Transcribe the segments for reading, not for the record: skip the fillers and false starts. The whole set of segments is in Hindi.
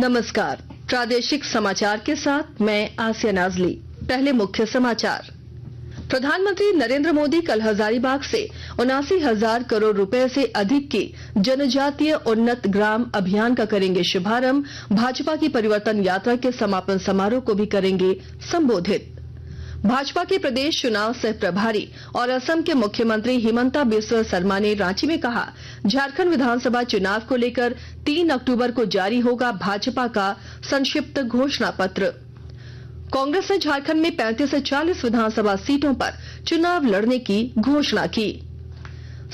नमस्कार, प्रादेशिक समाचार के साथ मैं आसिया नाजली। पहले मुख्य समाचार। प्रधानमंत्री नरेंद्र मोदी कल हजारीबाग से 79,000 करोड़ रुपए से अधिक की जनजातीय उन्नत ग्राम अभियान का करेंगे शुभारंभ। भाजपा की परिवर्तन यात्रा के समापन समारोह को भी करेंगे संबोधित। भाजपा के प्रदेश चुनाव सह प्रभारी और असम के मुख्यमंत्री हिमंता बिस्वा शर्मा ने रांची में कहा, झारखंड विधानसभा चुनाव को लेकर 3 अक्टूबर को जारी होगा भाजपा का संक्षिप्त घोषणा पत्र। कांग्रेस ने झारखंड में 35 से 40 विधानसभा सीटों पर चुनाव लड़ने की घोषणा की।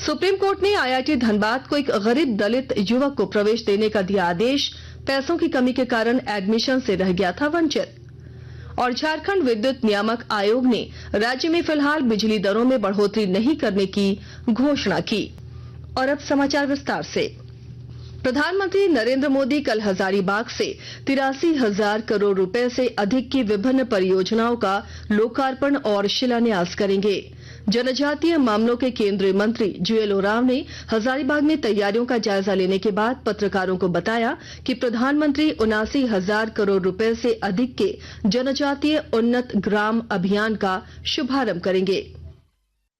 सुप्रीम कोर्ट ने आईआईटी धनबाद को एक गरीब दलित युवक को प्रवेश देने का दिया आदेश। पैसों की कमी के कारण एडमिशन से रह गया था वंचित। और झारखंड विद्युत नियामक आयोग ने राज्य में फिलहाल बिजली दरों में बढ़ोतरी नहीं करने की घोषणा की। और अब समाचार विस्तार से। प्रधानमंत्री नरेंद्र मोदी कल हजारीबाग से 83,000 करोड़ रुपए से अधिक की विभिन्न परियोजनाओं का लोकार्पण और शिलान्यास करेंगे। जनजातीय मामलों के केंद्रीय मंत्री जुएल ओरांव ने हजारीबाग में तैयारियों का जायजा लेने के बाद पत्रकारों को बताया कि प्रधानमंत्री 79,000 करोड़ रुपए से अधिक के जनजातीय उन्नत ग्राम अभियान का शुभारंभ करेंगे।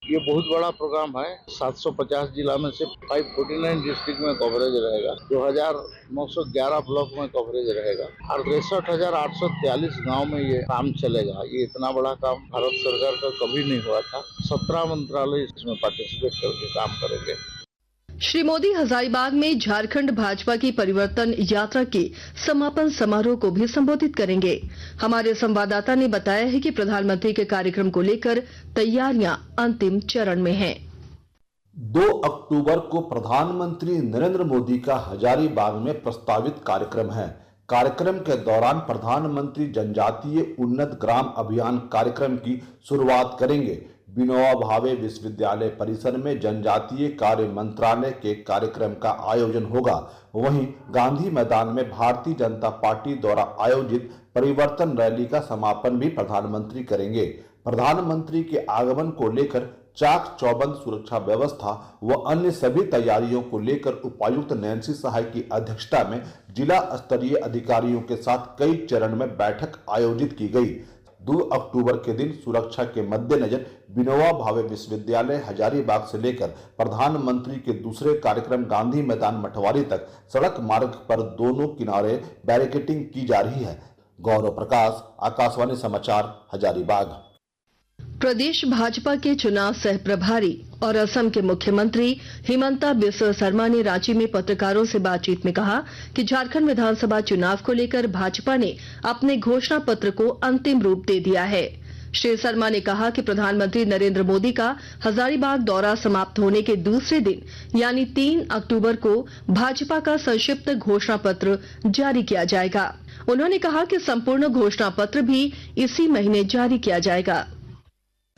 ये बहुत बड़ा प्रोग्राम है। 750 जिला में से 549 डिस्ट्रिक्ट में कवरेज रहेगा। 2,911 ब्लॉक में कवरेज रहेगा और 63,843 गांव में ये काम चलेगा। ये इतना बड़ा काम भारत सरकार का कभी नहीं हुआ था। 17 मंत्रालय इसमें पार्टिसिपेट करके काम करेंगे। श्री मोदी हजारीबाग में झारखंड भाजपा की परिवर्तन यात्रा के समापन समारोह को भी संबोधित करेंगे। हमारे संवाददाता ने बताया है कि प्रधानमंत्री के कार्यक्रम को लेकर तैयारियां अंतिम चरण में हैं। 2 अक्टूबर को प्रधानमंत्री नरेंद्र मोदी का हजारीबाग में प्रस्तावित कार्यक्रम है। कार्यक्रम के दौरान प्रधानमंत्री जनजातीय उन्नत ग्राम अभियान कार्यक्रम की शुरुआत करेंगे। विनोबा भावे विश्वविद्यालय परिसर में जनजातीय कार्य मंत्रालय के कार्यक्रम का आयोजन होगा। वहीं गांधी मैदान में भारतीय जनता पार्टी द्वारा आयोजित परिवर्तन रैली का समापन भी प्रधानमंत्री करेंगे। प्रधानमंत्री के आगमन को लेकर चाक चौबंद सुरक्षा व्यवस्था व अन्य सभी तैयारियों को लेकर उपायुक्त नैन्सी सहाय की अध्यक्षता में जिला स्तरीय अधिकारियों के साथ कई चरण में बैठक आयोजित की गई। 2 अक्टूबर के दिन सुरक्षा के मद्देनजर विनोबा भावे विश्वविद्यालय हजारीबाग से लेकर प्रधानमंत्री के दूसरे कार्यक्रम गांधी मैदान मठवारी तक सड़क मार्ग पर दोनों किनारे बैरिकेडिंग की जा रही है। गौरव प्रकाश, आकाशवाणी समाचार, हजारीबाग। प्रदेश भाजपा के चुनाव सह प्रभारी और असम के मुख्यमंत्री हिमंता बिस्वा शर्मा ने रांची में पत्रकारों से बातचीत में कहा कि झारखंड विधानसभा चुनाव को लेकर भाजपा ने अपने घोषणा पत्र को अंतिम रूप दे दिया है। श्री शर्मा ने कहा कि प्रधानमंत्री नरेंद्र मोदी का हजारीबाग दौरा समाप्त होने के दूसरे दिन यानी 3 अक्टूबर को भाजपा का संक्षिप्त घोषणा पत्र जारी किया जाएगा। उन्होंने कहा कि संपूर्ण घोषणा पत्र भी इसी महीने जारी किया जाएगा।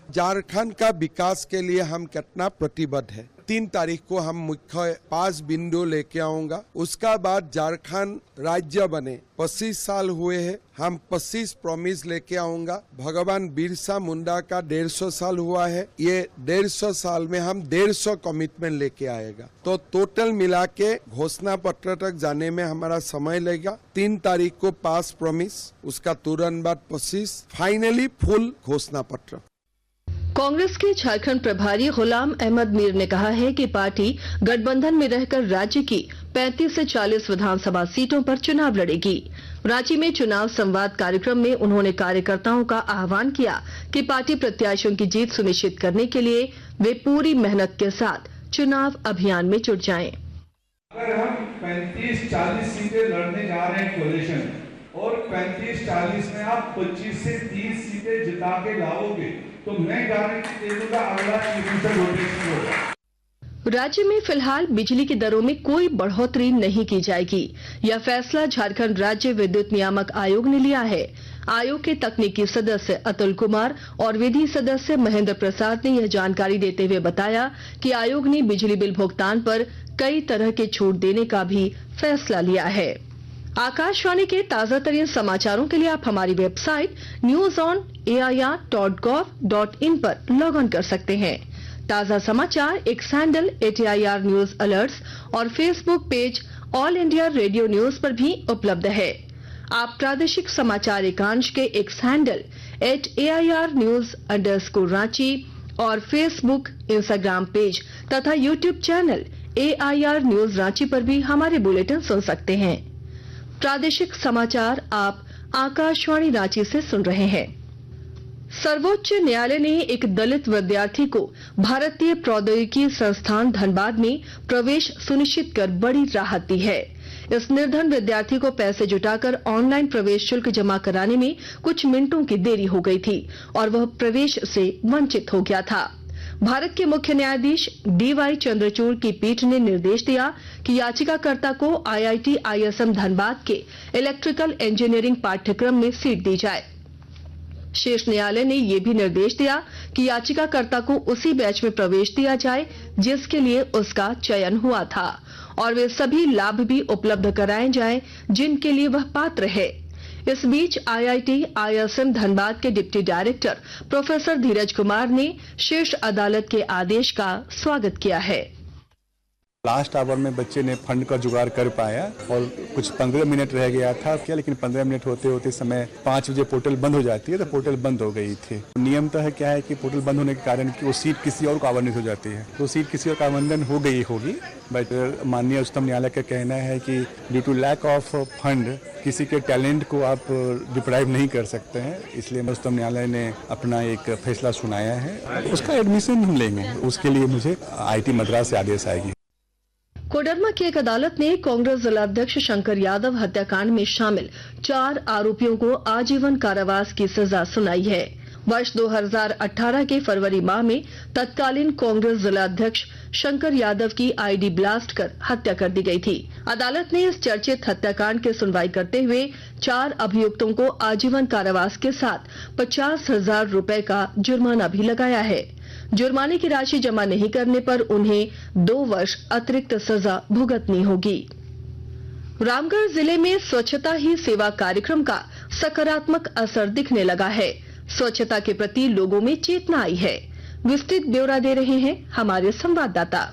झारखंड का विकास के लिए हम कितना प्रतिबद्ध है। 3 तारीख को हम मुख्य 5 बिंदु लेके आऊंगा। उसका बाद झारखंड राज्य बने 25 साल हुए हैं, हम 25 प्रॉमिस लेके आऊंगा। भगवान बिरसा मुंडा का 150 साल हुआ है, ये 150 साल में हम 150 कमिटमेंट लेके आएगा। तो टोटल मिला के घोषणा पत्र तक जाने में हमारा समय लगेगा। 3 तारीख को 5 प्रॉमिस, उसका तुरंत बाद 25, फाइनली फुल घोषणा पत्र। कांग्रेस के झारखंड प्रभारी गुलाम अहमद मीर ने कहा है कि पार्टी गठबंधन में रहकर राज्य की 35 से 40 विधानसभा सीटों पर चुनाव लड़ेगी। रांची में चुनाव संवाद कार्यक्रम में उन्होंने कार्यकर्ताओं का आह्वान किया कि पार्टी प्रत्याशियों की जीत सुनिश्चित करने के लिए वे पूरी मेहनत के साथ चुनाव अभियान में जुट जाएं। अगर हम 35-40 सीटें लड़ने जा रहे हैं कोलिशन और 35-40 में आप 25 से 30 सीटें जिता के लाओगे तो मैं गारंटी दे दूंगा अगला रोटेशन होगा। राज्य में फिलहाल बिजली की दरों में कोई बढ़ोतरी नहीं की जाएगी। यह फैसला झारखंड राज्य विद्युत नियामक आयोग ने लिया है। आयोग के तकनीकी सदस्य अतुल कुमार और विधि सदस्य महेंद्र प्रसाद ने यह जानकारी देते हुए बताया कि आयोग ने बिजली बिल भुगतान पर कई तरह के छूट देने का भी फैसला लिया है। आकाशवाणी के ताजा तरीन समाचारों के लिए आप हमारी वेबसाइट newsonair.gov.in पर लॉग ऑन कर सकते हैं। ताजा समाचार X handle @AIR news alerts और Facebook page All India Radio news पर भी उपलब्ध है। आप प्रादेशिक समाचार एकांश के एक्स हैंडल @AIR_News_Ranchi और फेसबुक, इंस्टाग्राम पेज तथा YouTube channel AIR news Ranchi पर भी हमारे बुलेटिन सुन सकते हैं। प्रादेशिक समाचार आप आकाशवाणी रांची से सुन रहे हैं। सर्वोच्च न्यायालय ने एक दलित विद्यार्थी को भारतीय प्रौद्योगिकी संस्थान धनबाद में प्रवेश सुनिश्चित कर बड़ी राहत दी है। इस निर्धन विद्यार्थी को पैसे जुटाकर ऑनलाइन प्रवेश शुल्क जमा कराने में कुछ मिनटों की देरी हो गई थी और वह प्रवेश से वंचित हो गया था। भारत के मुख्य न्यायाधीश DY चंद्रचूड़ की पीठ ने निर्देश दिया कि याचिकाकर्ता को IIT ISM धनबाद के इलेक्ट्रिकल इंजीनियरिंग पाठ्यक्रम में सीट दी जाए। शीर्ष न्यायालय ने यह भी निर्देश दिया कि याचिकाकर्ता को उसी बैच में प्रवेश दिया जाए जिसके लिए उसका चयन हुआ था और वे सभी लाभ भी उपलब्ध कराए जाएं जिनके लिए वह पात्र है। इस बीच IIT ISM धनबाद के डिप्टी डायरेक्टर प्रोफेसर धीरज कुमार ने शीर्ष अदालत के आदेश का स्वागत किया है। लास्ट आवर में बच्चे ने फंड का जुगाड़ कर पाया और कुछ 15 मिनट रह गया था क्या, लेकिन 15 मिनट होते होते समय 5 बजे पोर्टल बंद हो जाती है तो पोर्टल बंद हो गई थी। नियमतः क्या है कि पोर्टल बंद होने के कारण कि वो सीट किसी और को आवंटित हो जाती है, तो सीट किसी और का आवंटन हो गई होगी। बट माननीय उच्चतम न्यायालय का कहना है कि due to lack of fund किसी के टैलेंट को आप डिप्राइव नहीं कर सकते हैं, इसलिए उच्चतम न्यायालय ने अपना एक फैसला सुनाया है। उसका एडमिशन हम लेंगे, उसके लिए मुझे IIT मद्रास से आदेश आएगी। कोडरमा की एक अदालत ने कांग्रेस जिलाध्यक्ष शंकर यादव हत्याकांड में शामिल 4 आरोपियों को आजीवन कारावास की सजा सुनाई है। वर्ष 2018 के फरवरी माह में तत्कालीन कांग्रेस जिलाध्यक्ष शंकर यादव की ID ब्लास्ट कर हत्या कर दी गई थी। अदालत ने इस चर्चित हत्याकांड की सुनवाई करते हुए 4 अभियुक्तों को आजीवन कारावास के साथ 50,000 रुपए का जुर्माना भी लगाया है। जुर्माने की राशि जमा नहीं करने पर उन्हें 2 वर्ष अतिरिक्त सजा भुगतनी होगी। रामगढ़ जिले में स्वच्छता ही सेवा कार्यक्रम का सकारात्मक असर दिखने लगा है। स्वच्छता के प्रति लोगों में चेतना आई है। विस्तृत ब्यौरा दे रहे हैं हमारे संवाददाता।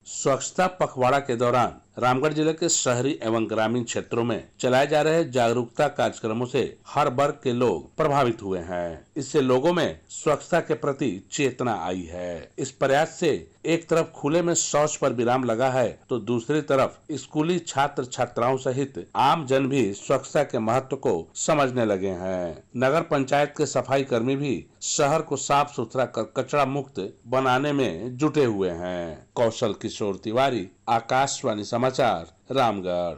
स्वच्छता पखवाड़ा के दौरान रामगढ़ जिले के शहरी एवं ग्रामीण क्षेत्रों में चलाए जा रहे जागरूकता कार्यक्रमों से हर वर्ग के लोग प्रभावित हुए हैं। इससे लोगों में स्वच्छता के प्रति चेतना आई है। इस प्रयास से एक तरफ खुले में शौच पर विराम लगा है तो दूसरी तरफ स्कूली छात्र छात्राओं सहित आम जन भी स्वच्छता के महत्व को समझने लगे हैं। नगर पंचायत के सफाई कर्मी भी शहर को साफ सुथरा कर कचरा मुक्त बनाने में जुटे हुए हैं। कौशल किशोर तिवारी, आकाशवाणी समाचार, रामगढ़।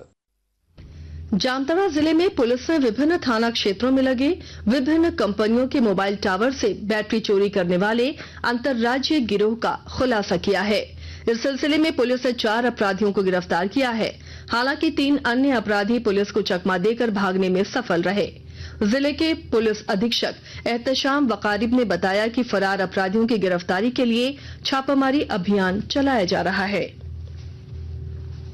जामताड़ा जिले में पुलिस ने विभिन्न थाना क्षेत्रों में लगे विभिन्न कंपनियों के मोबाइल टावर से बैटरी चोरी करने वाले अंतर्राज्यीय गिरोह का खुलासा किया है। इस सिलसिले में पुलिस ने 4 अपराधियों को गिरफ्तार किया है। हालांकि 3 अन्य अपराधी पुलिस को चकमा देकर भागने में सफल रहे। जिले के पुलिस अधीक्षक एहतशाम वकारिब ने बताया कि फरार अपराधियों की गिरफ्तारी के लिए छापामारी अभियान चलाया जा रहा है।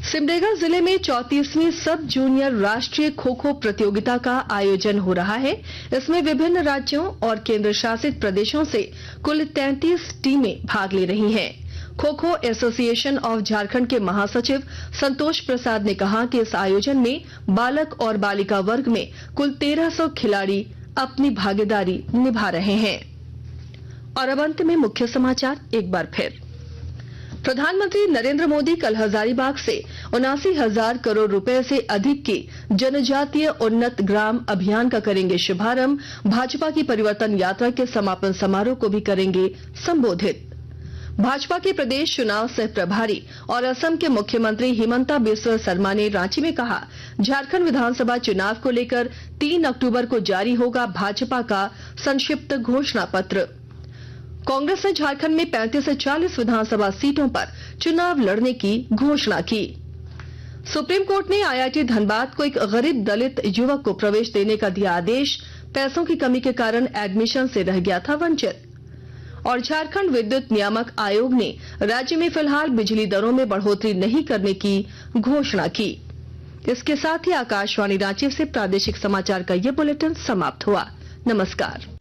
सिमडेगा जिले में 34वीं सब जूनियर राष्ट्रीय खो-खो प्रतियोगिता का आयोजन हो रहा है। इसमें विभिन्न राज्यों और केंद्र शासित प्रदेशों से कुल 33 टीमें भाग ले रही हैं। खो-खो एसोसिएशन ऑफ झारखंड के महासचिव संतोष प्रसाद ने कहा कि इस आयोजन में बालक और बालिका वर्ग में कुल 1300 खिलाड़ी अपनी भागीदारी निभा रहे हैं। और अब अंत में मुख्य समाचार एक बार फिर। प्रधानमंत्री नरेंद्र मोदी कल हजारीबाग से 79,000 करोड़ रुपए से अधिक की जनजातीय उन्नत ग्राम अभियान का करेंगे शुभारंभ। भाजपा की परिवर्तन यात्रा के समापन समारोह को भी करेंगे संबोधित। भाजपा के प्रदेश चुनाव सह प्रभारी और असम के मुख्यमंत्री हिमंता बिस्वा शर्मा ने रांची में कहा, झारखंड विधानसभा चुनाव को लेकर 3 अक्टूबर को जारी होगा भाजपा का संक्षिप्त घोषणा पत्र। कांग्रेस ने झारखंड में 35 से 40 विधानसभा सीटों पर चुनाव लड़ने की घोषणा की। सुप्रीम कोर्ट ने IIT धनबाद को एक गरीब दलित युवक को प्रवेश देने का दिया आदेश। पैसों की कमी के कारण एडमिशन से रह गया था वंचित। और झारखंड विद्युत नियामक आयोग ने राज्य में फिलहाल बिजली दरों में बढ़ोतरी नहीं करने की घोषणा की। इसके साथ ही आकाशवाणी रांची से प्रादेशिक समाचार का ये बुलेटिन समाप्त हुआ। नमस्कार।